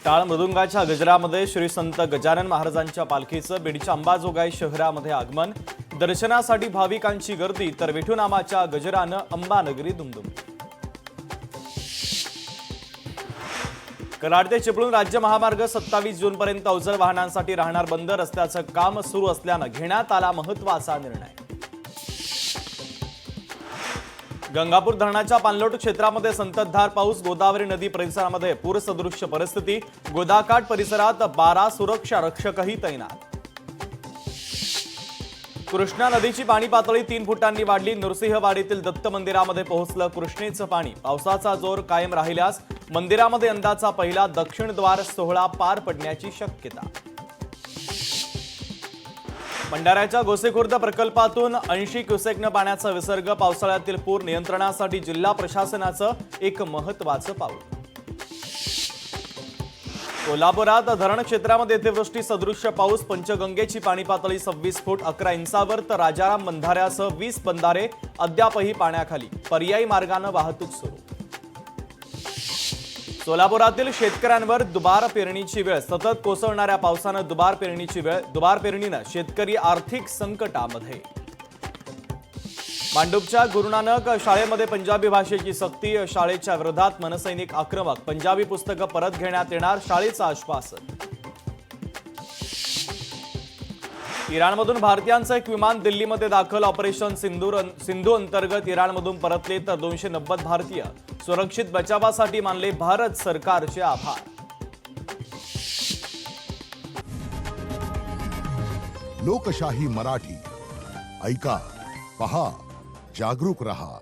टाळ मृदुंगाच्या गजरामध्ये श्री संत गजानन महाराजांच्या पालखीचं बीडच्या अंबाजोगाई शहरामध्ये आगमन। दर्शनासाठी भाविकांची गर्दी तर विठुनामाच्या गजरानं अंबानगरी दुमदुम। कराड ते चिपळूण राज्य महामार्ग 27 जूनपर्यंत अवजड वाहनांसाठी राहणार बंद। रस्त्याचं काम सुरू असल्यानं घेण्यात आला महत्त्वाचा निर्णय। गंगापूर धरणाच्या पाणलोट क्षेत्रामध्ये संततधार पाऊस। गोदावरी नदी परिसरामध्ये पूरसदृश्य परिस्थिती। गोदाकाठ परिसरात 12 सुरक्षा रक्षकही तैनात। कृष्णा नदीची पाणी पातळी 3 फुटांनी वाढली। नृसिंहवाडीतील दत्त मंदिरामध्ये पोहोचलं कृष्णेचं पाणी। पावसाचा जोर कायम राहिल्यास मंदिरामध्ये यंदाचा पहिला दक्षिण द्वार सोहळा पार पडण्याची शक्यता। भंडाऱ्याच्या गोसेखुर्द प्रकल्पातून 80 क्युसेक्न पाण्याचा विसर्ग। पावसाळ्यातील पूर नियंत्रणासाठी जिल्हा प्रशासनाचं एक महत्त्वाचं पाऊल। कोल्हापुरात धरण क्षेत्रामध्ये अतिवृष्टी सदृश्य पाऊस। पंचगंगेची पाणी पातळी 26 फूट 11 इंचावर तर राजाराम बंधाऱ्यासह 20 बंधारे अद्यापही पाण्याखाली। पर्यायी मार्गाने वाहतूक सुरू। सोलापुरातील शेतकऱ्यांवर दुबार पेरणीची वेळ। सतत कोसळणाऱ्या पावसानं दुबार पेरणीची वेळ। दुबार पेरणीनं शेतकरी आर्थिक संकटामध्ये। मांडूपच्या गुरुनानक शाळेमध्ये पंजाबी भाषेची सक्ती। शाळेच्या विरोधात मनसैनिक आक्रमक। पंजाबी पुस्तकं परत घेण्यात येणार, शाळेचं आश्वासन। इराणमधून भारतीयांचं एक विमान दिल्लीमध्ये दाखल। ऑपरेशन सिंधू अंतर्गत इराणमधून परतले तर 290 भारतीय। सुरक्षित बचावासाठी मानले भारत सरकारचे आभार। लोकशाही मराठी ऐका, पहा, जागरूक रहा।